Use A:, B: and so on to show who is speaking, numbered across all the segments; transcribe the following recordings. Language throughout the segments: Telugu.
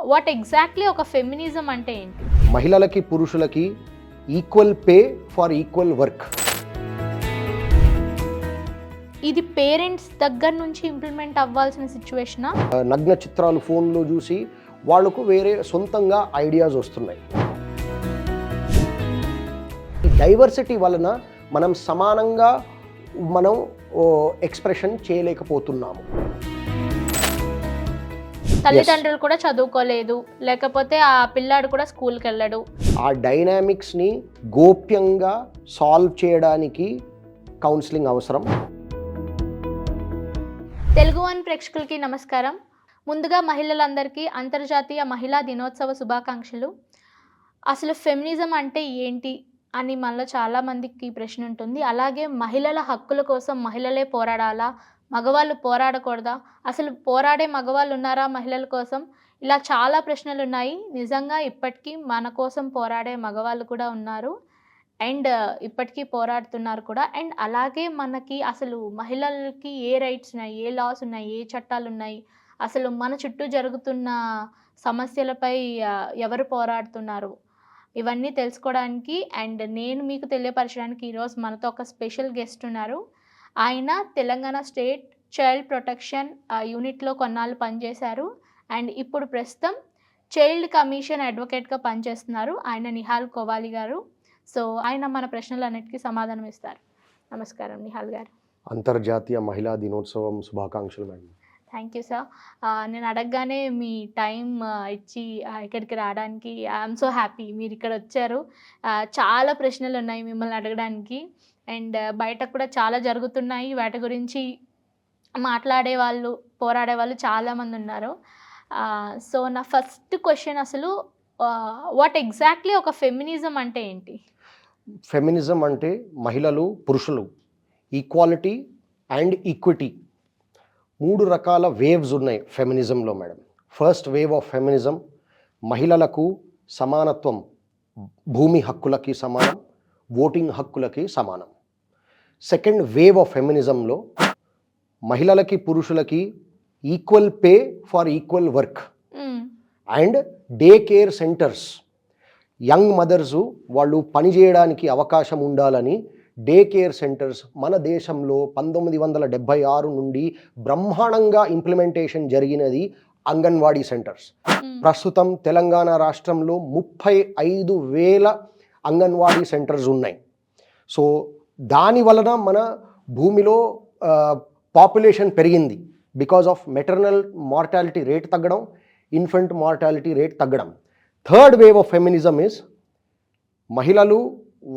A: వాట్ ఎగ్జాక్ట్లీ ఒక ఫెమినిజం అంటే ఏంటి?
B: మహిళలకి పురుషులకి equal pay for equal work.
A: ఇది పేరెంట్స్ దగ్గర నుంచి ఇంప్లిమెంట్ అవ్వాల్సిన సిచ్యువేషనా?
B: నగ్న చిత్రాలు ఫోన్లో చూసి వాళ్ళకు వేరే సొంతంగా ఐడియాస్ వస్తున్నాయి. ఈ డైవర్సిటీ వలన మనం సమానంగా ఎక్స్ప్రెషన్ చేయలేకపోతున్నాము.
A: తల్లిదండ్రులు కూడా చదువుకోలేదు, లేకపోతే ఆ పిల్లాడు కూడా స్కూల్కి వెళ్ళడు.
B: ఆ డైనామిక్స్ని గోప్యంగా సాల్వ్ చేయడానికి కౌన్సిలింగ్ అవసరం.
A: తెలుగు వన్ ప్రేక్షకులకి నమస్కారం. ముందుగా మహిళలందరికీ అంతర్జాతీయ మహిళా దినోత్సవ శుభాకాంక్షలు. అసలు ఫెమినిజం అంటే ఏంటి అని మనలో చాలామందికి ప్రశ్న ఉంటుంది. అలాగే మహిళల హక్కుల కోసం మహిళలే పోరాడాలా, మగవాళ్ళు పోరాడకూడదా, అసలు పోరాడే మగవాళ్ళు ఉన్నారా మహిళల కోసం? ఇలా చాలా ప్రశ్నలు ఉన్నాయి. నిజంగా ఇప్పటికీ మన కోసం పోరాడే మగవాళ్ళు కూడా ఉన్నారు అండ్ ఇప్పటికీ పోరాడుతున్నారు కూడా. అండ్ అలాగే మనకి అసలు మహిళలకి ఏ రైట్స్ ఉన్నాయి, ఏ లాస్ ఉన్నాయి, ఏ చట్టాలు ఉన్నాయి, అసలు మన చుట్టూ జరుగుతున్న సమస్యలపై ఎవరు పోరాడుతున్నారు, ఇవన్నీ తెలుసుకోవడానికి అండ్ నేను మీకు తెలియపరచడానికి ఈరోజు మనతో ఒక స్పెషల్ గెస్ట్ ఉన్నారు. ఆయన తెలంగాణ స్టేట్ చైల్డ్ ప్రొటెక్షన్ యూనిట్లో కొన్నాళ్ళు పనిచేశారు అండ్ ఇప్పుడు ప్రస్తుతం చైల్డ్ కమిషన్ అడ్వకేట్గా పనిచేస్తున్నారు. ఆయన నిహాల్ కోవాలి గారు. సో ఆయన మన ప్రశ్నలన్నిటికీ సమాధానం ఇస్తారు. నమస్కారం నిహాల్ గారు.
B: అంతర్జాతీయ మహిళా దినోత్సవం శుభాకాంక్షలు మేడం.
A: Thank you sir. నేను అడగగానే మీ టైం ఇచ్చి ఇక్కడికి రావడానికి ఐఎమ్ సో హ్యాపీ మీరు ఇక్కడ వచ్చారు. చాలా ప్రశ్నలు ఉన్నాయి మిమ్మల్ని అడగడానికి అండ్ బయట కూడా చాలా జరుగుతున్నాయి. వాటి గురించి మాట్లాడే వాళ్ళు, పోరాడే వాళ్ళు చాలామంది ఉన్నారు. సో నా ఫస్ట్ క్వశ్చన్, అసలు వాట్ ఎగ్జాక్ట్లీ ఒక ఫెమినిజం అంటే ఏంటి?
B: ఫెమినిజం అంటే మహిళలు పురుషులు ఈక్వాలిటీ అండ్ ఈక్విటీ, 3 రకాల వేవ్స్ ఉన్నాయి ఫెమినిజంలో madam. First wave of feminism మహిళలకు సమానత్వం, భూమి హక్కులకి సమానం, ఓటింగ్ హక్కులకి సమానం. సెకండ్ వేవ్ ఆఫ్ ఫెమినిజంలో మహిళలకి పురుషులకి equal pay for equal work and day care centres, young mothers వాళ్ళు పనిచేయడానికి అవకాశం ఉండాలని డే కేర్ సెంటర్స్ మన దేశంలో 1976 నుండి బ్రహ్మాండంగా ఇంప్లిమెంటేషన్ జరిగినది అంగన్వాడీ సెంటర్స్. ప్రస్తుతం తెలంగాణ రాష్ట్రంలో 35,000 అంగన్వాడీ సెంటర్స్ ఉన్నాయి. సో దాని వలన మన భూమిలో పాపులేషన్ పెరిగింది. Because of maternal mortality rate తగ్గడం, ఇన్ఫెంట్ మార్టాలిటీ రేట్ తగ్గడం. Third wave of feminism is మహిళలు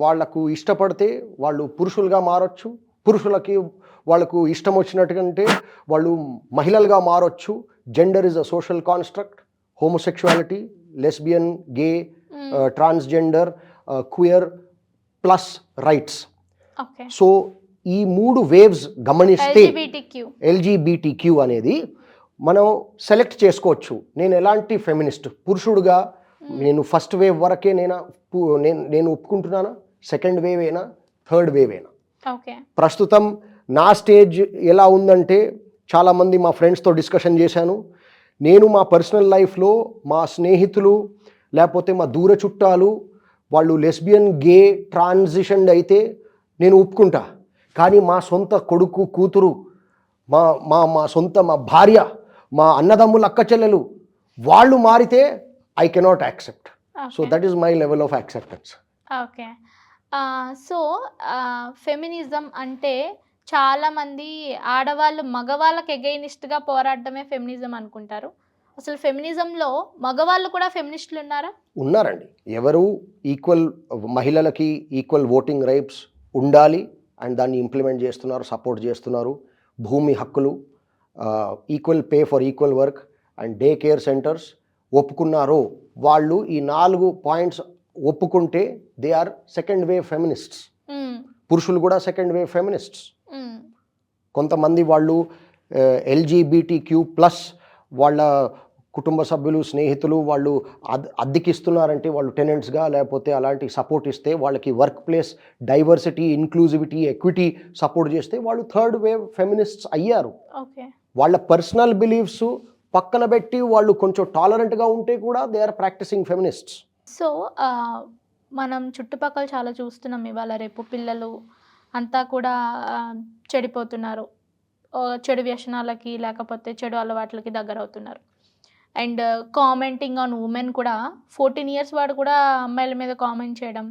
B: వాళ్లకు ఇష్టపడితే వాళ్ళు పురుషులుగా మారొచ్చు, పురుషులకి వాళ్ళకు ఇష్టం వచ్చినట్టుకంటే వాళ్ళు మహిళలుగా మారొచ్చు. Gender is a social construct. Homosexuality, lesbian, gay, transgender, queer plus rights. So ఈ 3 వేవ్స్ గమనిస్తే ఎల్జీబీటీక్యూ అనేది మనం సెలెక్ట్ చేసుకోవచ్చు. నేను ఎలాంటి ఫెమినిస్ట్, పురుషుడుగా నేను ఫస్ట్ వేవ్ వరకే నేను ఒప్పుకుంటున్నానా, సెకండ్ వేవ్ అయినా, థర్డ్ వేవ్ అయినా. ప్రస్తుతం నా స్టేజ్ ఎలా ఉందంటే, చాలామంది మా ఫ్రెండ్స్తో డిస్కషన్ చేశాను. నేను మా పర్సనల్ లైఫ్లో మా స్నేహితులు లేకపోతే మా దూర చుట్టాలు వాళ్ళు లెస్బియన్, గే, ట్రాన్సిషన్ అయితే నేను ఒప్పుకుంటా. కానీ మా సొంత కొడుకు, కూతురు, మా భార్య, మా అన్నదమ్ముల అక్క చెల్లెలు వాళ్ళు మారితే I cannot accept. So that is my level of acceptance.
A: Okay. So feminism అంటే చాలామంది ఆడవాళ్ళు మగవాళ్ళకి ఎగైనిస్ట్గా పోరాడటమే ఫెమినిజం అనుకుంటారు. అసలు ఫెమినిజంలో మగవాళ్ళు కూడా ఫెమినిస్టులు ఉన్నారా?
B: ఉన్నారండి. ఎవరు ఈక్వల్, మహిళలకి ఈక్వల్ ఓటింగ్ రైట్స్ ఉండాలి అండ్ దాన్ని ఇంప్లిమెంట్ చేస్తున్నారు, సపోర్ట్ చేస్తున్నారు. భూమి హక్కులు, equal pay for equal work and day care centres ఒప్పుకున్నారో వాళ్ళు ఈ 4 పాయింట్స్ ఒప్పుకుంటే they are second wave feminists. పురుషులు కూడా సెకండ్ వేవ్ ఫెమినిస్ట్స్. కొంతమంది వాళ్ళు ఎల్జీబీటీక్యూ ప్లస్ వాళ్ళ కుటుంబ సభ్యులు, స్నేహితులు వాళ్ళు అద్దెకిస్తున్నారంటే వాళ్ళు టెనెంట్స్గా లేకపోతే అలాంటి సపోర్ట్ ఇస్తే, వాళ్ళకి work place diversity, ఇన్క్లూజివిటీ, equity support చేస్తే వాళ్ళు థర్డ్ వేవ్ ఫెమినిస్ట్స్ అయ్యారు. వాళ్ళ పర్సనల్ బిలీఫ్స్ పక్కన పెట్టి వాళ్ళు కొంచెం టాలరెంట్గా ఉంటే కూడా దే ఆర్ ప్రాక్టీసింగ్ ఫెమినిస్ట్స్.
A: సో, మనం చుట్టుపక్కల చాలా చూస్తున్నాం ఇవాళ రేపు పిల్లలు అంతా కూడా చెడిపోతున్నారు. చెడు వ్యసనాలకి లేకపోతే చెడు అలవాట్లకి దగ్గరవుతున్నారు. అండ్ కామెంటింగ్ ఆన్ ఉమెన్ కూడా 14 ఇయర్స్ వాడు కూడా అమ్మాయిల మీద కామెంట్ చేయడం.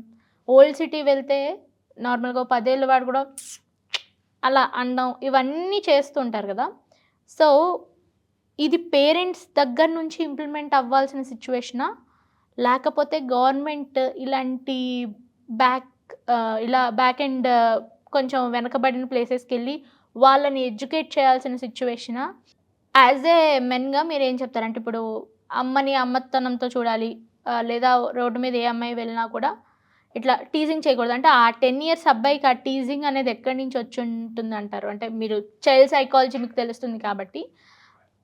A: ఓల్డ్ సిటీ వెళ్తే నార్మల్‌గా 10 ఏళ్ళ వాడు కూడా అలా అనడం ఇవన్నీ చేస్తుంటారు కదా! సో, ఇది పేరెంట్స్ దగ్గర నుంచి ఇంప్లిమెంట్ అవ్వాల్సిన సిట్యుయేషనా? లేకపోతే గవర్నమెంట్ ఇలాంటి బ్యాక్ ఇలా బ్యాక్ ఎండ్ కొంచెం వెనకబడిన ప్లేసెస్‌కెళ్ళి వాళ్ళని ఎడ్యుకేట్ చేయాల్సిన సిట్యుయేషనా? యాజ్ ఏ మెన్‌గా మీరేం చెప్తారు? అంటే ఇప్పుడు అమ్మని అమ్మతనంతో చూడాలి. లేదా రోడ్డు మీద ఏ అమ్మాయి వెళ్ళినా కూడా ఇట్లా టీజింగ్ చేయకూడదు. అంటే ఆ 10 ఇయర్స్ అబ్బాయికి ఆ టీజింగ్ అనేది ఎక్కడి నుంచి వచ్చుంటుందంటారు? అంటే మీరు చైల్డ్ సైకాలజీ మీకు తెలుస్తుంది కాబట్టి,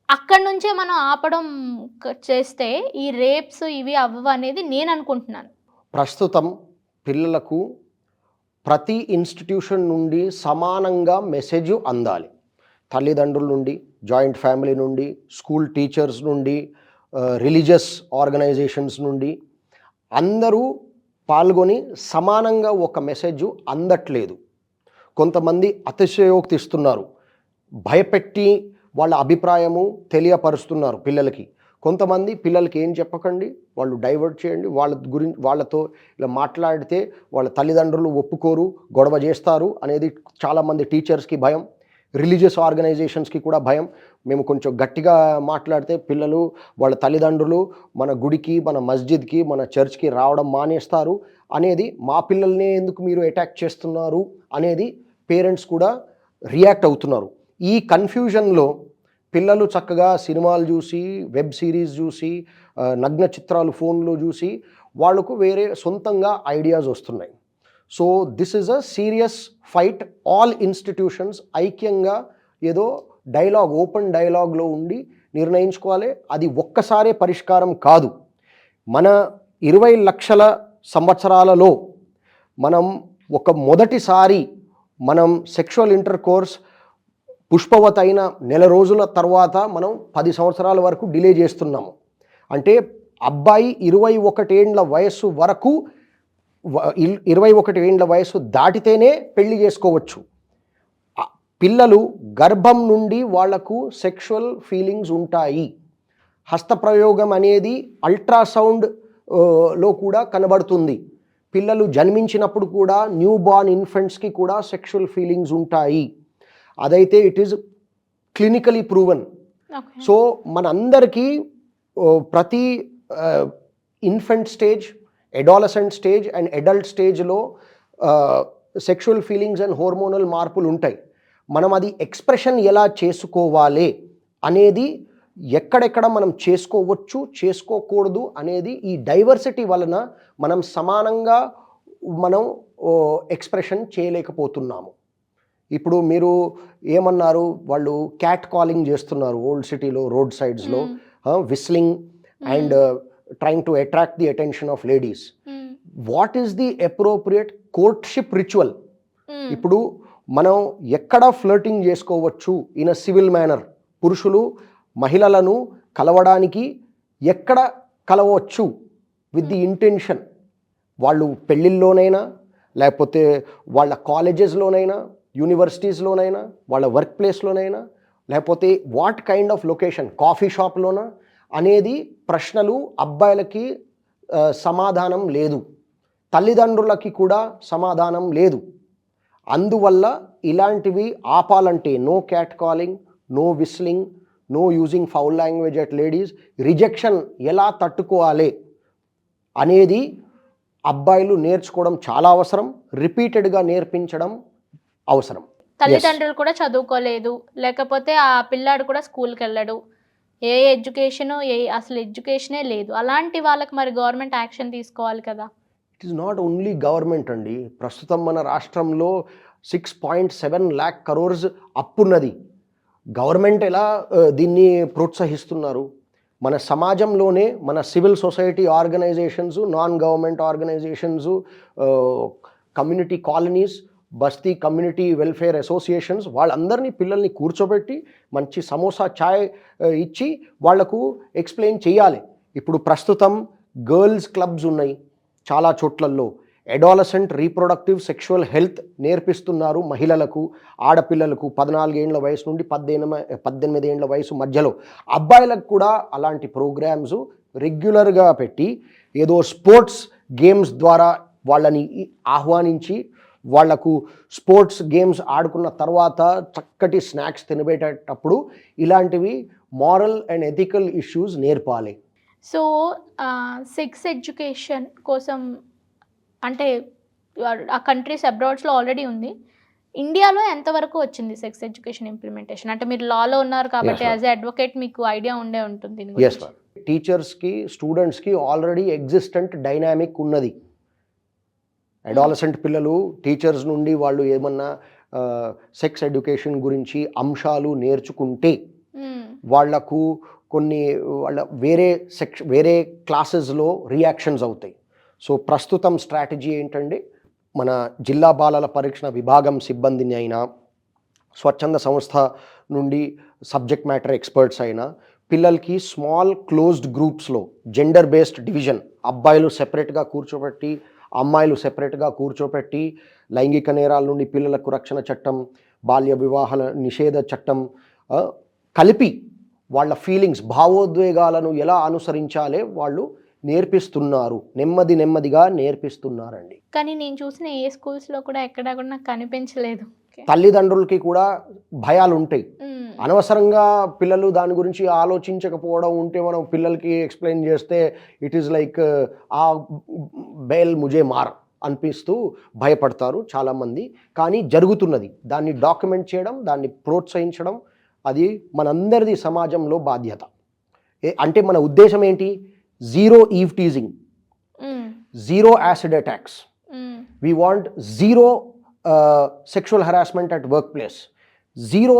A: అక్కడి నుంచే మనం ఆపడం చేస్తే ఈ రేప్స్ ఇవి అవ్వవనేది నేననుకుంటున్నాను.
B: ప్రస్తుతం పిల్లలకు ప్రతి ఇన్స్టిట్యూషన్ నుండి సమానంగా మెసేజ్ అందాలి. తల్లిదండ్రుల నుండి, జాయింట్ ఫ్యామిలీ నుండి, స్కూల్ టీచర్స్ నుండి, రిలీజియస్ ఆర్గనైజేషన్స్ నుండి అందరూ పాల్గొని సమానంగా ఒక మెసేజ్ అందట్లేదు. కొంతమంది అతిశయోక్తి ఇస్తున్నారు, భయపెట్టి వాళ్ళ అభిప్రాయము తెలియపరుస్తున్నారు పిల్లలకి. కొంతమంది పిల్లలకి ఏం చెప్పకండి, వాళ్ళు డైవర్ట్ చేయండి, వాళ్ళతో ఇలా మాట్లాడితే వాళ్ళ తల్లిదండ్రులు ఒప్పుకోరు, గొడవ చేస్తారు అనేది చాలామంది టీచర్స్కి భయం. రిలీజియస్ ఆర్గనైజేషన్స్కి కూడా భయం. మేము కొంచెం గట్టిగా మాట్లాడితే పిల్లలు వాళ్ళ తల్లిదండ్రులు మన గుడికి, మన మస్జిద్కి, మన చర్చ్కి రావడం మానేస్తారు అనేది, మా పిల్లల్ని ఎందుకు మీరు అటాక్ చేస్తున్నారు అనేది పేరెంట్స్ కూడా రియాక్ట్ అవుతున్నారు. ఈ కన్ఫ్యూజన్లో పిల్లలు చక్కగా సినిమాలు చూసి, వెబ్ సిరీస్ చూసి, నగ్న చిత్రాలు ఫోన్లో చూసి వాళ్ళకు వేరే సొంతంగా ఐడియాస్ వస్తున్నాయి. So this is a serious fight. All institutions ఐక్యంగా ఏదో డైలాగ్, ఓపెన్ డైలాగ్లో ఉండి నిర్ణయించుకోవాలి. అది ఒక్కసారే పరిష్కారం కాదు. మన 20 లక్షల సంవత్సరాలలో మనం మొదటిసారి మనం సెక్షువల్ ఇంటర్ కోర్స్ పుష్పవత్ అయిన నెల రోజుల తర్వాత మనం 10 సంవత్సరాల వరకు డిలే చేస్తున్నాము. అంటే అబ్బాయి 21 ఏండ్ల వయస్సు వరకు 21 ఏండ్ల వయస్సు దాటితేనే పెళ్లి చేసుకోవచ్చు. పిల్లలు గర్భం నుండి వాళ్లకు సెక్షువల్ ఫీలింగ్స్ ఉంటాయి. హస్తప్రయోగం అనేది అల్ట్రాసౌండ్ లో కూడా కనబడుతుంది. పిల్లలు జన్మించినప్పుడు కూడా న్యూ బార్న్ ఇన్ఫెంట్స్కి కూడా సెక్షువల్ ఫీలింగ్స్ ఉంటాయి. అదైతే it is clinically proven. So మనందరికీ ప్రతి infant stage, adolescent stage and adult స్టేజ్లో సెక్షువల్ ఫీలింగ్స్ అండ్ హార్మోనల్ మార్పులు ఉంటాయి. మనం అది ఎక్స్ప్రెషన్ ఎలా చేసుకోవాలి అనేది, ఎక్కడెక్కడ మనం చేసుకోవచ్చు, చేసుకోకూడదు అనేది ఈ డైవర్సిటీ వలన మనం సమానంగా ఎక్స్ప్రెషన్ చేయలేకపోతున్నాము. ఇప్పుడు మీరు ఏమన్నారు, వాళ్ళు క్యాట్ కాలింగ్ చేస్తున్నారు ఓల్డ్ సిటీలో, రోడ్ సైడ్స్లో, whistling and trying to attract the attention of ladies. What is the appropriate courtship ritual? ఇప్పుడు మనం ఎక్కడ ఫ్లర్టింగ్ చేసుకోవచ్చు ఇన్ అ సివిల్ మేనర్? పురుషులు మహిళలను కలవడానికి ఎక్కడ కలవచ్చు విత్ ది ఇంటెన్షన్? వాళ్ళు పెళ్ళిళ్ళలోనైనా, లేకపోతే వాళ్ళ కాలేజెస్లోనైనా, యూనివర్సిటీస్లోనైనా, వాళ్ళ వర్క్ ప్లేస్లోనైనా, లేకపోతే what kind of location, coffee షాప్లోనా అనేది ప్రశ్నలు అబ్బాయిలకి సమాధానం లేదు, తల్లిదండ్రులకి కూడా సమాధానం లేదు. అందువల్ల ఇలాంటివి ఆపాలంటే no cat calling, no whistling, no using foul language at ladies, rejection ఎలా తట్టుకోవాలి అనేది అబ్బాయిలు నేర్చుకోవడం చాలా అవసరం, రిపీటెడ్గా నేర్పించడం అవసరం.
A: తల్లిదండ్రులు కూడా చదువుకోలేదు, లేకపోతే ఆ పిల్లాడు కూడా స్కూల్కి వెళ్ళడు, అసలు ఎడ్యుకేషనే లేదు, అలాంటి వాళ్ళకి మరి గవర్నమెంట్ యాక్షన్ తీసుకోవాలి కదా.
B: It is not only government అండి. ప్రస్తుతం మన రాష్ట్రంలో 6.7 lakh crores అప్పున్నది. గవర్నమెంట్ ఎలా దీన్ని ప్రోత్సహిస్తున్నారు? మన సమాజంలోనే మన civil society organizations, non government organizations, community colonies, బస్తీ కమ్యూనిటీ వెల్ఫేర్ అసోసియేషన్స్ వాళ్ళందరినీ పిల్లల్ని కూర్చోబెట్టి మంచి సమోసా ఛాయ్ ఇచ్చి వాళ్లకు ఎక్స్ప్లెయిన్ చేయాలి. ఇప్పుడు ప్రస్తుతం గర్ల్స్ క్లబ్స్ ఉన్నాయి చాలా చోట్లల్లో. అడాలసెంట్ రీప్రొడక్టివ్ సెక్షువల్ హెల్త్ నేర్పిస్తున్నారు మహిళలకు, ఆడపిల్లలకు 14 ఏళ్ల వయసు నుండి 18 ఏళ్ల వయసు మధ్యలో. అబ్బాయిలకు కూడా అలాంటి ప్రోగ్రామ్స్ రెగ్యులర్గా పెట్టి ఏదో స్పోర్ట్స్ గేమ్స్ ద్వారా వాళ్ళని ఆహ్వానించి వాళ్లకు స్పోర్ట్స్ గేమ్స్ ఆడుకున్న తర్వాత చక్కటి స్నాక్స్ తినబెట్టేటప్పుడు ఇలాంటివి మారల్ అండ్ ఎథికల్ ఇష్యూస్ నేర్పాలి.
A: సో సెక్స్ ఎడ్యుకేషన్ కోసం అంటే ఆ కంట్రీస్ అబ్రాడ్స్లో ఆల్రెడీ ఉంది. ఇండియాలో ఎంతవరకు వచ్చింది సెక్స్ ఎడ్యుకేషన్ ఇంప్లిమెంటేషన్? అంటే మీరు లాలో ఉన్నారు కాబట్టి యాజ్ ఎ అడ్వకేట్ మీకు ఐడియా ఉండే ఉంటుంది.
B: Yes ma'am. టీచర్స్కి స్టూడెంట్స్కి ఆల్రెడీ ఎగ్జిస్టెంట్ డైనామిక్ ఉన్నది. అడాలసెంట్ పిల్లలు టీచర్స్ నుండి వాళ్ళు ఏమన్నా సెక్స్ ఎడ్యుకేషన్ గురించి అంశాలు నేర్చుకుంటే వాళ్లకు కొన్ని వాళ్ళ వేరే క్లాసెస్లో రియాక్షన్స్ అవుతాయి. సో ప్రస్తుతం స్ట్రాటజీ ఏంటంటే మన జిల్లా బాలల పరీక్షణ విభాగం సిబ్బందిని అయినా, స్వచ్ఛంద సంస్థ నుండి సబ్జెక్ట్ మ్యాటర్ ఎక్స్పర్ట్స్ అయినా పిల్లలకి స్మాల్ క్లోజ్డ్ గ్రూప్స్లో జెండర్ బేస్డ్ డివిజన్, అబ్బాయిలు సెపరేట్గా కూర్చోబెట్టి అమ్మాయిలు సెపరేట్గా కూర్చోపెట్టి లైంగిక నేరాల నుండి పిల్లలకు రక్షణ చట్టం, బాల్య వివాహాల నిషేధ చట్టం కలిపి వాళ్ళ ఫీలింగ్స్, భావోద్వేగాలను ఎలా అనుసరించాలే వాళ్ళు నేర్పిస్తున్నారు. నెమ్మదిగా నేర్పిస్తున్నారండి.
A: కానీ నేను చూసిన ఏ స్కూల్స్లో కూడా ఎక్కడా కూడా నాకు కనిపించలేదు.
B: తల్లిదండ్రులకి కూడా భయాలు ఉంటాయి. అనవసరంగా పిల్లలు దాని గురించి ఆలోచించకపోవడం ఉంటే మనం పిల్లలకి ఎక్స్ప్లెయిన్ చేస్తే ఇట్ ఈస్ లైక్ ఆ బేల్ ముజే మార్ అనిపిస్తూ భయపడతారు చాలామంది. కానీ జరుగుతున్నది, దాన్ని డాక్యుమెంట్ చేయడం, దాన్ని ప్రోత్సహించడం అది మనందరిది సమాజంలో బాధ్యత. అంటే మన ఉద్దేశం ఏంటి? Zero eve teasing, zero acid attacks, we want zero sexual harassment at work place, zero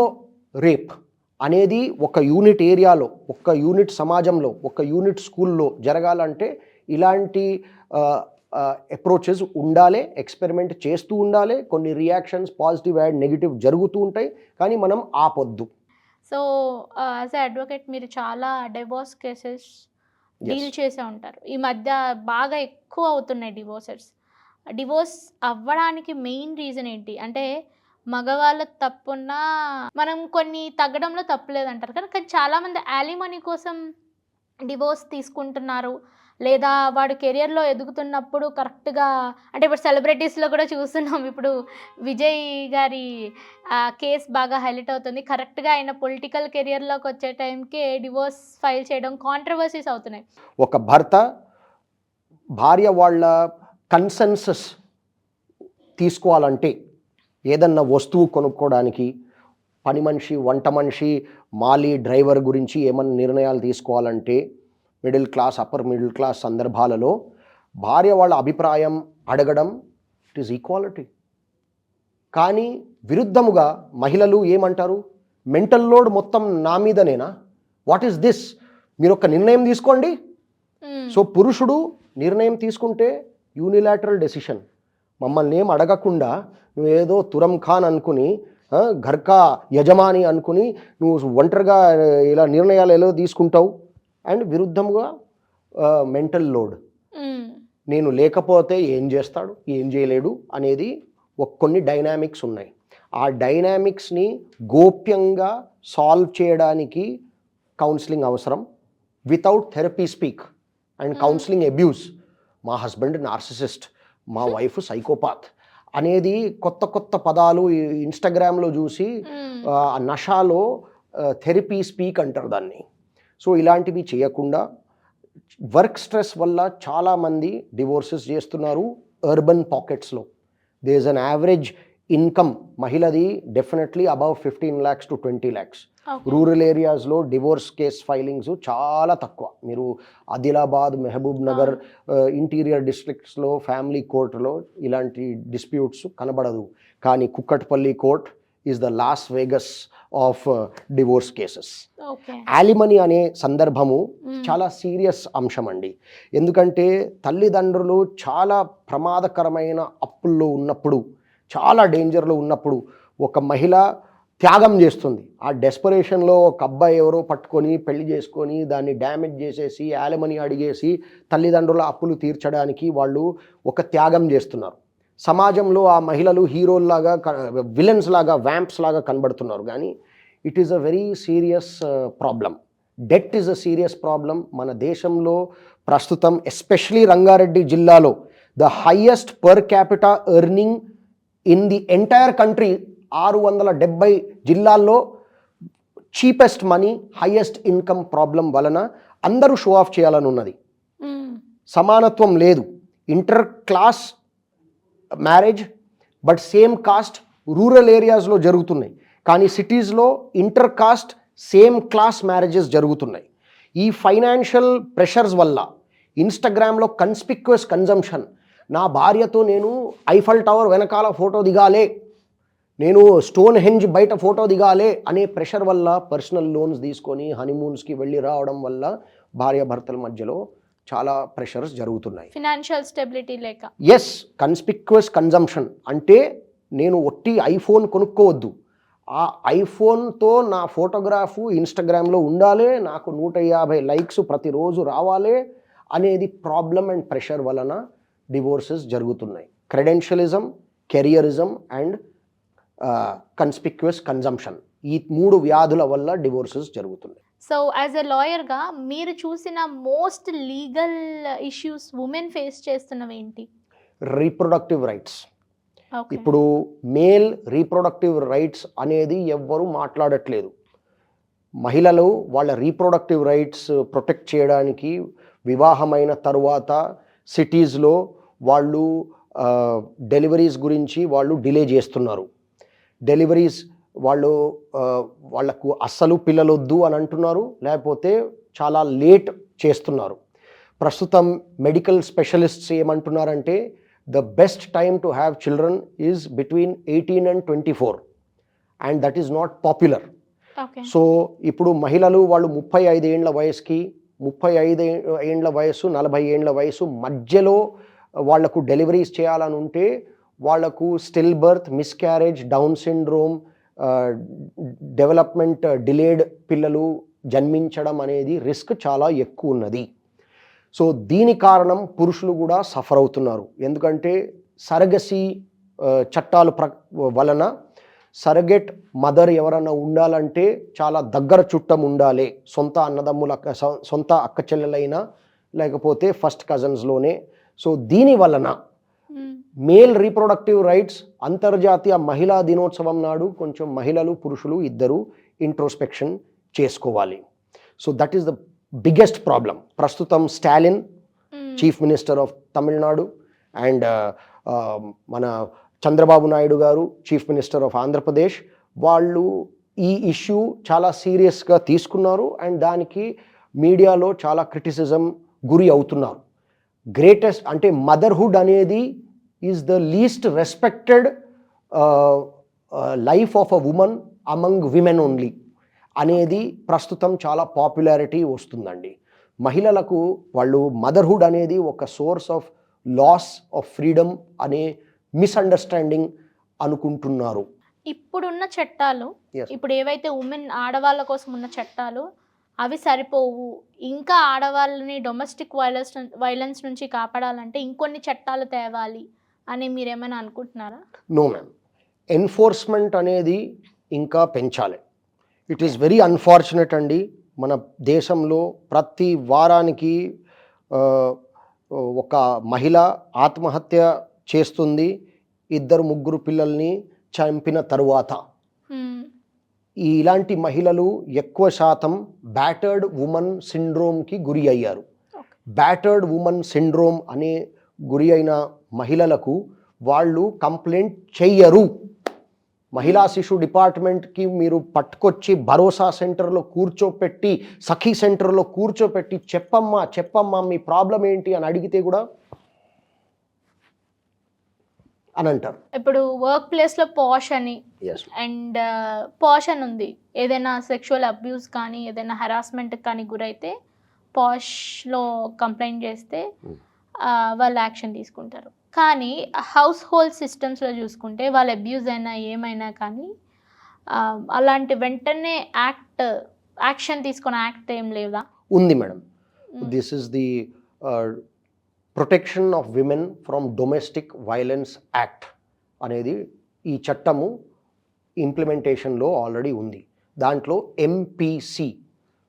B: rape అనేది ఒక యూనిట్ ఏరియాలో, ఒక యూనిట్ సమాజంలో, ఒక యూనిట్ స్కూల్లో జరగాలంటే ఇలాంటి అప్రోచెస్ ఉండాలి. ఎక్స్పెరిమెంట్ చేస్తూ ఉండాలి. కొన్ని రియాక్షన్స్ పాజిటివ్ అండ్ నెగిటివ్ జరుగుతూ ఉంటాయి, కానీ మనం ఆపొద్దు.
A: సో యాజ్ ఎ అడ్వకేట్ మీరు చాలా డివోర్స్ కేసెస్ డీల్ చేసే ఉంటారు. ఈ మధ్య బాగా ఎక్కువ అవుతున్నాయి డివోర్స్ అవ్వడానికి మెయిన్ రీజన్ ఏంటి? అంటే మగవాళ్ళ తప్పున్నా మనం కొన్ని తగ్గడంలో తప్పులేదంటారు, కానీ చాలామంది యాలిమనీ కోసం డివోర్స్ తీసుకుంటున్నారు. లేదా వాడు కెరియర్లో ఎదుగుతున్నప్పుడు కరెక్ట్గా, అంటే ఇప్పుడు సెలబ్రిటీస్లో కూడా చూస్తున్నాం. ఇప్పుడు విజయ్ గారి కేస్ బాగా హైలైట్ అవుతుంది. కరెక్ట్గా ఆయన పొలిటికల్ కెరియర్లోకి వచ్చే టైంకే డివోర్స్ ఫైల్ చేయడం, కాంట్రవర్సీస్ అవుతున్నాయి.
B: ఒక భార్య వాళ్ళ కన్సెన్సస్ తీసుకోవాలంటే, ఏదన్నా వస్తువు కొనుక్కోవడానికి పని మనిషి, వంట మనిషి, మాలి, డ్రైవర్ గురించి ఏమన్నా నిర్ణయాలు తీసుకోవాలంటే middle class, upper middle class సందర్భాలలో భార్య వాళ్ళ అభిప్రాయం అడగడం ఇట్ ఈస్ ఈక్వాలిటీ. కానీ విరుద్ధముగా మహిళలు ఏమంటారు? మెంటల్ లోడ్ మొత్తం నా మీదనేనా? What is this? మీరు ఒక నిర్ణయం తీసుకోండి. సో పురుషుడు నిర్ణయం తీసుకుంటే యూనిలాటరల్ డెసిషన్, మమ్మల్ని ఏం అడగకుండా నువ్వు ఏదో తురం ఖాన్ అనుకుని, ఘర్కా యజమాని అనుకుని నువ్వు ఒంటరిగా ఇలా నిర్ణయాలు ఎలా తీసుకుంటావు? అండ్ విరుద్ధముగా మెంటల్ లోడ్, నేను లేకపోతే ఏం చేస్తాడు, ఏం చేయలేడు అనేది కొన్ని డైనామిక్స్ ఉన్నాయి. ఆ డైనామిక్స్ని గోప్యంగా సాల్వ్ చేయడానికి కౌన్సిలింగ్ అవసరం. Without therapy speak and counselling abuse, మా హస్బెండ్ నార్సిసిస్ట్, మా వైఫ్ సైకోపాత్ అనేది కొత్త పదాలు ఇన్స్టాగ్రామ్లో చూసి నషాలో థెరపీ స్పీక్ అంటారు దాన్ని. సో ఇలాంటివి చేయకుండా, వర్క్ స్ట్రెస్ వల్ల చాలామంది డివోర్సెస్ చేస్తున్నారు. అర్బన్ పాకెట్స్లో there is an average income మహిళది definitely above 15 lakhs to 20 lakhs. Rural ఏరియాస్లో డివోర్స్ కేస్ ఫైలింగ్స్ చాలా తక్కువ. మీరు ఆదిలాబాద్, మహబూబ్ నగర్, ఇంటీరియర్ డిస్ట్రిక్ట్స్లో ఫ్యామిలీ కోర్టులో ఇలాంటి డిస్ప్యూట్స్ కనబడదు. కానీ Kukatpally court is the Las Vegas of divorce cases. Alimony అనే సందర్భము చాలా సీరియస్ అంశం అండి. ఎందుకంటే తల్లిదండ్రులు చాలా ప్రమాదకరమైన అప్పుల్లో ఉన్నప్పుడు చాలా డేంజర్లో ఉన్నప్పుడు ఒక మహిళ త్యాగం చేస్తుంది. ఆ డెస్పరేషన్లో ఒక అబ్బాయి ఎవరో పట్టుకొని పెళ్లి చేసుకొని దాన్ని డ్యామేజ్ చేసేసి యాలమని అడిగేసి తల్లిదండ్రుల అప్పులు తీర్చడానికి వాళ్ళు ఒక త్యాగం చేస్తున్నారు. సమాజంలో ఆ మహిళలు హీరోల్లాగా విలన్స్ లాగా వ్యాంప్స్ లాగా కనబడుతున్నారు. కానీ it is a very serious problem. Debt is a serious problem. మన దేశంలో ప్రస్తుతం ఎస్పెషలీ రంగారెడ్డి జిల్లాలో the highest per capita earning in the entire country 670 జిల్లాల్లో cheapest money highest income problem వలన అందరూ షో ఆఫ్ చేయాలని ఉన్నది. సమానత్వం లేదు. Inter class marriage but same cost rural ఏరియాస్లో జరుగుతున్నాయి. కానీ సిటీస్లో inter caste same class marriages జరుగుతున్నాయి. ఈ ఫైనాన్షియల్ ప్రెషర్స్ వల్ల ఇన్స్టాగ్రామ్లో కన్స్పిక్యువస్ కన్జంప్షన్, నా భార్యతో నేను ఐఫల్ టవర్ వెనకాల ఫోటో దిగాలే, నేను స్టోన్ హెంజ్ బయట ఫోటో దిగాలే అనే ప్రెషర్ వల్ల పర్సనల్ లోన్స్ తీసుకొని హనీమూన్స్కి వెళ్ళి రావడం వల్ల భార్యాభర్తల మధ్యలో చాలా ప్రెషర్స్ జరుగుతున్నాయి.
A: ఫినాన్షియల్ స్టెబిలిటీ లేక.
B: ఎస్, కన్స్పిక్యువస్ కన్జంప్షన్ అంటే నేను ఒట్టి ఐఫోన్ కొనుక్కోవద్దు, ఆ ఐఫోన్తో నా ఫోటోగ్రాఫు ఇన్స్టాగ్రామ్లో ఉండాలి, నాకు 150 లైక్స్ ప్రతిరోజు రావాలి అనేది ప్రాబ్లం అండ్ ప్రెషర్ వలన డివోర్సెస్ జరుగుతున్నాయి. క్రెడెన్షియలిజం, కెరియరిజం అండ్ కన్స్పిక్యువస్ కన్జంప్షన్, ఈ 3 వ్యాధుల వల్ల డివోర్సెస్ జరుగుతున్నాయి.
A: సో యాజ్ ఎ లాయర్గా మీరు చూసిన most legal issues women face చేస్తున్నవి ఏంటి?
B: Reproductive rights. ఇప్పుడు మేల్ రీప్రొడక్టివ్ రైట్స్ అనేది ఎవ్వరూ మాట్లాడట్లేదు. మహిళలు వాళ్ళ రీప్రొడక్టివ్ రైట్స్ ప్రొటెక్ట్ చేయడానికి వివాహమైన తరువాత సిటీస్లో వాళ్ళు డెలివరీస్ గురించి వాళ్ళు డిలే చేస్తున్నారు. డెలివరీస్ వాళ్ళకు అస్సలు పిల్లలొద్దు అని అంటున్నారు, లేకపోతే చాలా లేట్ చేస్తున్నారు. ప్రస్తుతం మెడికల్ స్పెషలిస్ట్స్ ఏమంటున్నారంటే the best time to have children is between 18 and 24 and that is not popular. So ఇప్పుడు మహిళలు వాళ్ళు 35 ఏండ్ల వయసుకి 35 ఏండ్ల వయసు 40 ఏండ్ల వయసు మధ్యలో వాళ్లకు డెలివరీస్ చేయాలని ఉంటే వాళ్లకు still birth, miscarriage, down syndrome, development delayed పిల్లలు జన్మించడం అనేది రిస్క్ చాలా ఎక్కువ ఉన్నది. సో దీని కారణం పురుషులు కూడా సఫర్ అవుతున్నారు. ఎందుకంటే సరగసి చట్టాలు వలన సరగెట్ మదర్ ఎవరన్నా ఉండాలంటే చాలా దగ్గర చుట్టం ఉండాలి, సొంత అన్నదమ్ముల సొంత అక్క చెల్లెలైనా లేకపోతే ఫస్ట్ కజన్స్లోనే. సో దీని వలన మేల్ రీప్రొడక్టివ్ రైట్స్ అంతర్జాతీయ మహిళా దినోత్సవం నాడు కొంచెం మహిళలు పురుషులు ఇద్దరు ఇంట్రోస్పెక్షన్ చేసుకోవాలి. So that is the biggest problem. ప్రస్తుతం Stalin chief minister of Tamil Nadu and మన చంద్రబాబు నాయుడు గారు చీఫ్ మినిస్టర్ ఆఫ్ ఆంధ్రప్రదేశ్ వాళ్ళు ఈ ఇష్యూ చాలా సీరియస్గా తీసుకున్నారు అండ్ దానికి మీడియాలో చాలా క్రిటిసిజం గురి అవుతున్నారు. గ్రేటెస్ట్ అంటే మదర్హుడ్ అనేది is the least respected life of a woman among women only అనేది ప్రస్తుతం చాలా పాపులారిటీ వస్తుందండి. మహిళలకు వాళ్ళు మదర్హుడ్ అనేది ఒక source of loss of freedom అనే మిస్అండర్స్టాండింగ్ అనుకుంటున్నారు.
A: ఇప్పుడున్న చట్టాలు, ఇప్పుడు ఏవైతే ఉమెన్ ఆడవాళ్ళ కోసం ఉన్న చట్టాలు అవి సరిపోవు, ఇంకా ఆడవాళ్ళని డొమెస్టిక్ వైలెన్స్ నుంచి కాపాడాలంటే ఇంకొన్ని చట్టాలు తేవాలి అని మీరేమైనా అనుకుంటున్నారా?
B: నో మ్యామ్, ఎన్ఫోర్స్మెంట్ అనేది ఇంకా పెంచాలి. ఇట్ ఈస్ వెరీ అన్ఫార్చునేట్ అండి, మన దేశంలో ప్రతి వారానికి ఒక మహిళ ఆత్మహత్య చేస్తుంది 2-3 పిల్లల్ని చంపిన తరువాత. ఇలాంటి మహిళలు ఎక్కువ శాతం బ్యాటర్డ్ ఉమన్ సిండ్రోమ్కి గురి అయ్యారు. బ్యాటర్డ్ ఉమన్ సిండ్రోమ్ అనే గురి అయిన మహిళలకు వాళ్ళు కంప్లైంట్ చెయ్యరు. మహిళా శిశు డిపార్ట్మెంట్కి మీరు పట్టుకొచ్చి భరోసా సెంటర్లో కూర్చోపెట్టి, సఖీ సెంటర్లో కూర్చోపెట్టి చెప్పమ్మా మీ ప్రాబ్లం ఏంటి అని అడిగితే కూడా అని అంటారు.
A: ఇప్పుడు వర్క్ ప్లేస్లో పాష్ అని అండ్ పాష్ అని ఉంది, ఏదైనా సెక్షువల్ అబ్యూస్ కానీ ఏదైనా హెరాస్మెంట్ కానీ గురైతే పాష్లో కంప్లైంట్ చేస్తే వాళ్ళు యాక్షన్ తీసుకుంటారు. కానీ హౌస్ హోల్డ్ సిస్టమ్స్‌లో చూసుకుంటే వాళ్ళు అబ్యూజ్ అయినా ఏమైనా కానీ అలాంటి వెంటనే యాక్షన్ తీసుకునే యాక్ట్ ఏం లేదా?
B: ఉంది మేడం.
A: హ్మ్.
B: This is the protection of women from domestic violence act అనేది ఈ చట్టము ఇంప్లిమెంటేషన్లో ఆల్రెడీ ఉంది. దాంట్లో ఎంపీసీ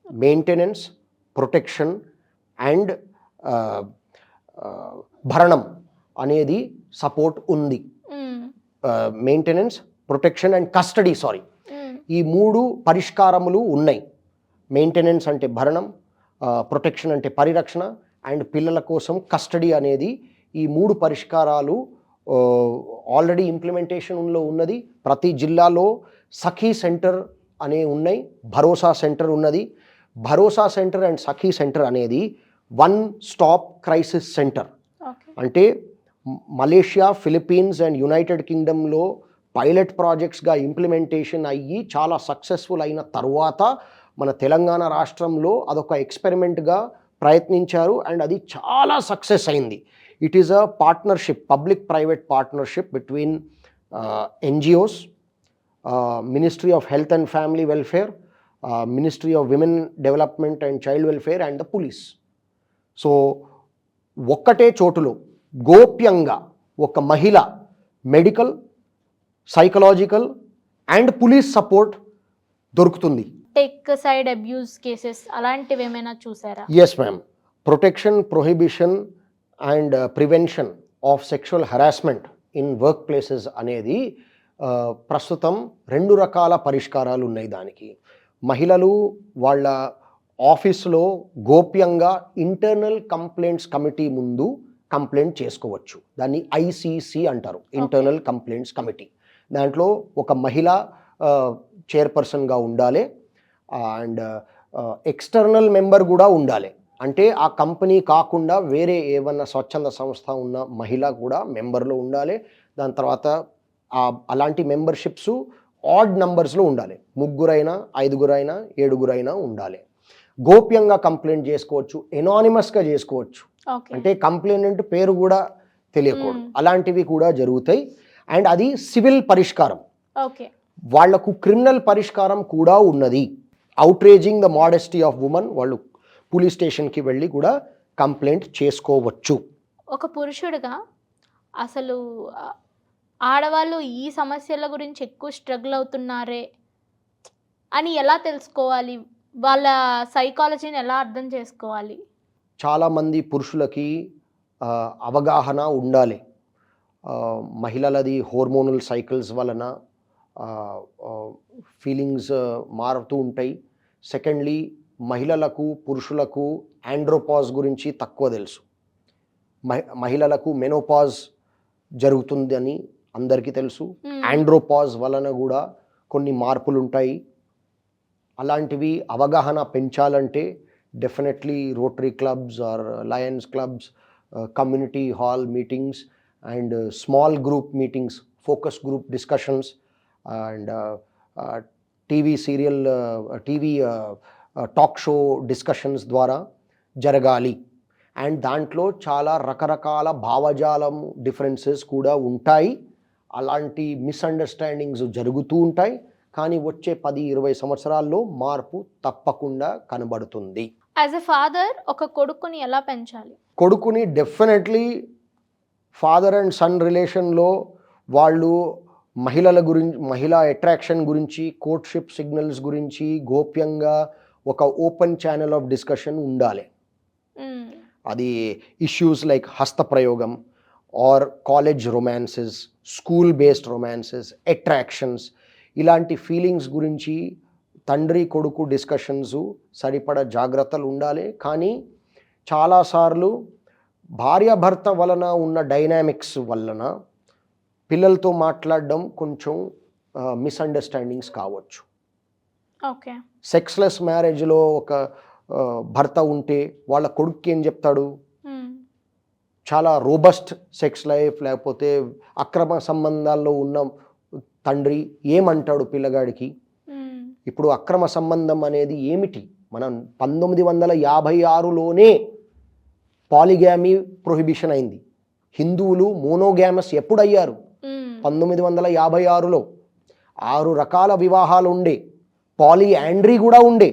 B: మెయింటెనెన్స్, ప్రొటెక్షన్ అండ్ భరణం అనేది సపోర్ట్ ఉంది.
A: హ్మ్.
B: మెయింటెనెన్స్, ప్రొటెక్షన్ అండ్ కస్టడీ
A: హ్మ్.
B: ఈ 3 పరిష్కారములు ఉన్నాయి. మెయింటెనెన్స్ అంటే భరణం, ప్రొటెక్షన్ అంటే పరిరక్షణ అండ్ పిల్లల కోసం కస్టడీ అనేది ఈ 3 పరిష్కారాలు ఆల్రెడీ ఇంప్లిమెంటేషన్లో ఉన్నది. ప్రతి జిల్లాలో సఖీ సెంటర్ అనే ఉన్నాయి, భరోసా సెంటర్ ఉన్నది. Bharosa centre and Sakhi centre అనేది one stop crisis centre.
A: Okay.
B: అంటే మలేషియా, ఫిలిప్పీన్స్ అండ్ యునైటెడ్ కింగ్డమ్లో పైలట్ ప్రాజెక్ట్స్గా ఇంప్లిమెంటేషన్ అయ్యి చాలా సక్సెస్ఫుల్ అయిన తర్వాత మన తెలంగాణ రాష్ట్రంలో అదొక ఎక్స్పెరిమెంట్గా ప్రయత్నించారు అండ్ అది చాలా సక్సెస్ అయింది. It is a partnership, public private partnership between NGOs, ministry of health and family welfare, ministry of women development and child welfare and the police. So ఒక్కటే చోటులో గోప్యంగా ఒక మహిళ medical, psychological and police support దొరుకుతుంది.
A: టెక్ సైడ్ అబ్యూస్ కేసెస్ అలాంటివి ఏమైనా చూసారా?
B: Yes ma'am. Protection, prohibition and prevention of sexual harassment in work places అనేది ప్రస్తుతం 2 రకాల పరిష్కారాలు ఉన్నాయి దానికి. మహిళలు వాళ్ళ ఆఫీసులో గోప్యంగా ఇంటర్నల్ కంప్లైంట్స్ కమిటీ ముందు కంప్లైంట్ చేసుకోవచ్చు. దాన్ని ఐసీసీ అంటారు, ఇంటర్నల్ కంప్లైంట్స్ కమిటీ. దాంట్లో ఒక మహిళ చైర్పర్సన్గా ఉండాలి అండ్ ఎక్స్టర్నల్ మెంబర్ కూడా ఉండాలి. అంటే ఆ కంపెనీ కాకుండా వేరే ఏమన్నా స్వచ్ఛంద సంస్థ ఉన్న మహిళ కూడా మెంబర్లో ఉండాలి. దాని తర్వాత అలాంటి మెంబర్షిప్స్ ఆడ్ నంబర్స్లో ఉండాలి. 3 5 7 ఉండాలి. గోప్యంగా కంప్లైంట్ చేసుకోవచ్చు, ఎనానిమస్గా చేసుకోవచ్చు. అంటే కంప్లైంట్ పేరు కూడా తెలియకూడదు. అలాంటివి కూడా జరుగుతాయి. అండ్ అది సివిల్ పరిష్కారం.
A: ఓకే.
B: వాళ్లకు క్రిమినల్ పరిష్కారం కూడా ఉన్నది. Outraging the modesty of women, వాళ్ళు పోలీస్ స్టేషన్కి వెళ్ళి కూడా కంప్లైంట్ చేసుకోవచ్చు.
A: ఒక పురుషుడిగా అసలు ఆడవాళ్ళు ఈ సమస్యల గురించి ఎక్కువ స్ట్రగుల్ అవుతున్నారే అని ఎలా తెలుసుకోవాలి? వాళ్ళ సైకాలజీని ఎలా అర్థం చేసుకోవాలి?
B: చాలామంది పురుషులకి అవగాహన ఉండాలి. మహిళలది హార్మోనల్ సైకిల్స్ వలన ఫీలింగ్స్ మారుతూ ఉంటాయి. సెకండ్లీ, మహిళలకు పురుషులకు ఆండ్రోపాజ్ గురించి తక్కువ తెలుసు. మహిళలకు మెనోపాజ్ జరుగుతుందని అందరికీ తెలుసు. ఆండ్రోపాజ్ వలన కూడా కొన్ని మార్పులు ఉంటాయి. అలాంటివి అవగాహన పెంచాలంటే definitely rotary clubs or lions clubs, community hall meetings and small group meetings, focus group discussions and TV talk show discussions ద్వారా జరగాలి. అండ్ దాంట్లో చాలా రకరకాల భావజాలం డిఫరెన్సెస్ కూడా ఉంటాయి. అలాంటి మిస్అండర్స్టాండింగ్స్ జరుగుతూ ఉంటాయి. కానీ వచ్చే 10-20 సంవత్సరాల్లో మార్పు తప్పకుండా కనబడుతుంది.
A: యాజ్ ఎ ఫాదర్ ఒక కొడుకుని ఎలా పెంచాలి?
B: కొడుకుని డెఫినెట్లీ ఫాదర్ అండ్ సన్ రిలేషన్లో వాళ్ళు మహిళల గురించి, మహిళా అట్రాక్షన్ గురించి, కోర్ట్షిప్ సిగ్నల్స్ గురించి గోప్యంగా ఒక ఓపెన్ ఛానల్ ఆఫ్ డిస్కషన్ ఉండాలి. అది ఇష్యూస్ లైక్ హస్తప్రయోగం or college romances, school based romances, attractions, ఇలాంటి ఫీలింగ్స్ గురించి తండ్రి కొడుకు డిస్కషన్స్ సరిపడ జాగ్రత్తలు ఉండాలి. కానీ చాలాసార్లు భార్యాభర్త వలన ఉన్న డైనామిక్స్ వలన పిల్లలతో మాట్లాడడం కొంచెం మిస్అండర్స్టాండింగ్స్ కావచ్చు.
A: ఓకే.
B: సెక్స్లెస్ మ్యారేజ్లో ఒక భర్త ఉంటే వాళ్ళ కొడుక్కి ఏం చెప్తాడు? చాలా రోబస్ట్ సెక్స్ లైఫ్, లేకపోతే అక్రమ సంబంధాల్లో ఉన్న తండ్రి ఏమంటాడు పిల్లగాడికి? ఇప్పుడు అక్రమ సంబంధం అనేది ఏమిటి? మనం 1956లోనే పాలిగామీ ప్రొహిబిషన్ అయింది. హిందువులు మోనోగ్యామస్ ఎప్పుడయ్యారు?
A: మ్మ్.
B: 1956లో 6 రకాల వివాహాలు ఉండే, పాలియాండ్రీ కూడా ఉండే,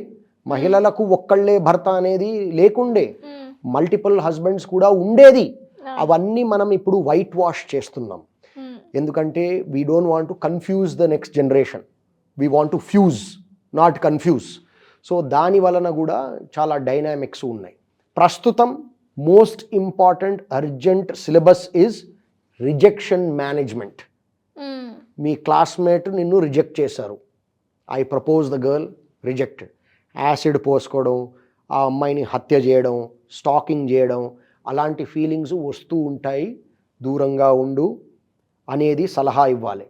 B: మహిళలకు ఒక్కళ్ళే భర్త అనేది లేకుండే,
A: మ్మ్.
B: మల్టిపుల్ హస్బెండ్స్ కూడా ఉండేది.
A: ఆ.
B: అవన్నీ మనం ఇప్పుడు వైట్ వాష్ చేస్తున్నాం.
A: మ్మ్.
B: ఎందుకంటే we don't want to confuse the next generation, we want to fuse not confuse. So దాని వలన కూడా చాలా డైనామిక్స్ ఉన్నాయి. ప్రస్తుతం most important urgent syllabus is rejection management.
A: మ్మ్.
B: మీ క్లాస్మేట్ నిన్ను రిజెక్ట్ చేశారు, I propose the girl, rejected. Acid పోసుకోవడం, ఆ అమ్మాయిని హత్య చేయడం, స్టాకింగ్ చేయడం, అలాంటి ఫీలింగ్స్ వస్తూ ఉంటాయి. దూరంగా ఉండు అనేది సలహా ఇవ్వాలి.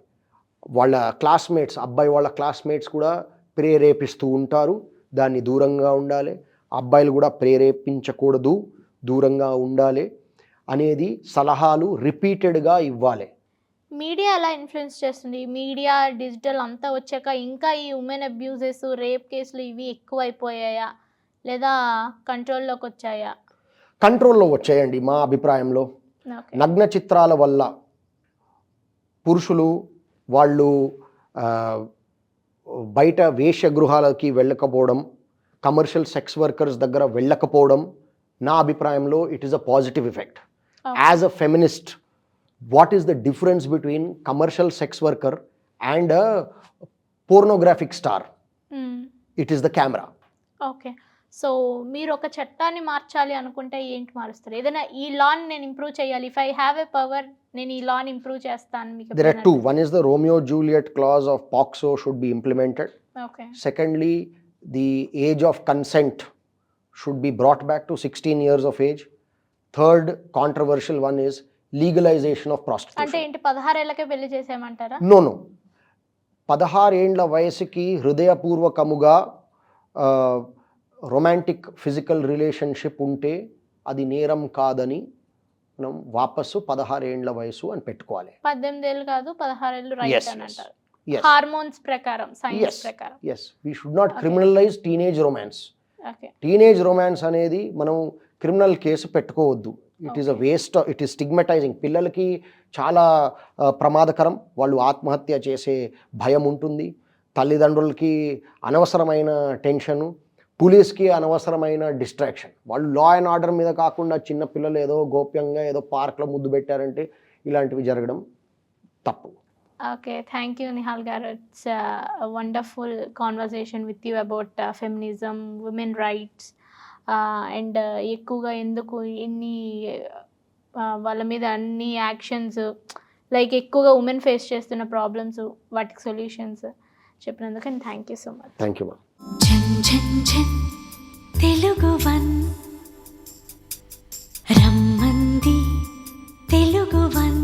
B: వాళ్ళ క్లాస్మేట్స్, అబ్బాయి వాళ్ళ క్లాస్మేట్స్ కూడా ప్రేరేపిస్తూ ఉంటారు, దాన్ని దూరంగా ఉండాలి. అబ్బాయిలు కూడా ప్రేరేపించకూడదు, దూరంగా ఉండాలి అనేది సలహాలు రిపీటెడ్గా ఇవ్వాలి.
A: మీడియా ఎలా ఇన్ఫ్లుయెన్స్ చేస్తుంది? మీడియా, డిజిటల్ అంతా వచ్చాక ఇంకా ఈ ఉమెన్ అబ్యూజెస్, రేప్ కేసులు ఇవి ఎక్కువైపోయాయా లేదా కంట్రోల్లోకి వచ్చాయా?
B: కంట్రోల్లో వచ్చాయండి మా అభిప్రాయంలో.
A: ఓకే.
B: నగ్న చిత్రాల వల్ల పురుషులు వాళ్ళు బయట వేశ్యగృహాలకి వెళ్ళకపోవడం, కమర్షియల్ సెక్స్ వర్కర్స్ దగ్గర వెళ్ళకపోవడం, నా అభిప్రాయంలో it is a positive effect. As a feminist, what is the difference between commercial sex worker and a pornographic star? It is the camera.
A: Okay. So మీరు ఒక చట్టాన్ని మార్చాలి అనుకుంటే ఏంటి మారుస్తారు? ఏదైనా ఈ లాని నేను ఇంప్రూవ్ చేయాలి, if I have a power నేను ఈ లాని ఇంప్రూవ్ చేస్తాను మీకు?
B: There are two. One is the Romeo Juliet clause of POCSO should be implemented.
A: Okay.
B: Secondly, the age of consent should be brought back to 16 years of age. Third controversial one is legalization of
A: అంటే
B: prostitution.
A: ఏంటి 16 ఏళ్ళకే పెళ్లి చేసేయమంటారా?
B: No. 16 ఏండ్ల వయసుకి హృదయపూర్వకముగా రొమాంటిక్ ఫిజికల్ రిలేషన్షిప్ ఉంటే అది నేరం కాదని మనం వాపసు 16 ఏండ్ల వయసు అని పెట్టుకోవాలి.
A: 18 ఏళ్ళు కాదు 16 ఏళ్ళు రైట్ అని అంటారు.
B: Yes.
A: హార్మోన్స్ ప్రకారం, సైన్స్ ప్రకారం.
B: Yes. We should not criminalize teenage romance.
A: Okay.
B: Teenage romance అనేది మనం క్రిమినల్ కేసు పెట్టుకోవద్దు. It is a waste, it is stigmatising. పిల్లలకి చాలా ప్రమాదకరం. వాళ్ళు ఆత్మహత్య చేసే భయం ఉంటుంది. తల్లిదండ్రులకి అనవసరమైన టెన్షను, పోలీస్కి అనవసరమైన డిస్ట్రాక్షన్. వాళ్ళు లా అండ్ ఆర్డర్ మీద కాకుండా చిన్న పిల్లలు ఏదో గోప్యంగా ఏదో పార్క్లో ముద్దు పెట్టారంటే ఇలాంటివి జరగడం తప్పు.
A: ఓకే, థ్యాంక్ యూ నిహాల్ గారు. It's wonderful conversation with you about feminism, women rights and ఎక్కువగా ఎందుకు ఎన్ని వాళ్ళ మీద అన్ని యాక్షన్స్, లైక్ ఎక్కువగా ఉమెన్ ఫేస్ చేస్తున్న ప్రాబ్లమ్స్, వాటికి సొల్యూషన్స్ చెప్పినందుకు and thank you so much.
B: Thank you ma'am.
C: Telugu one రమ్మంది తెలుగు వన్.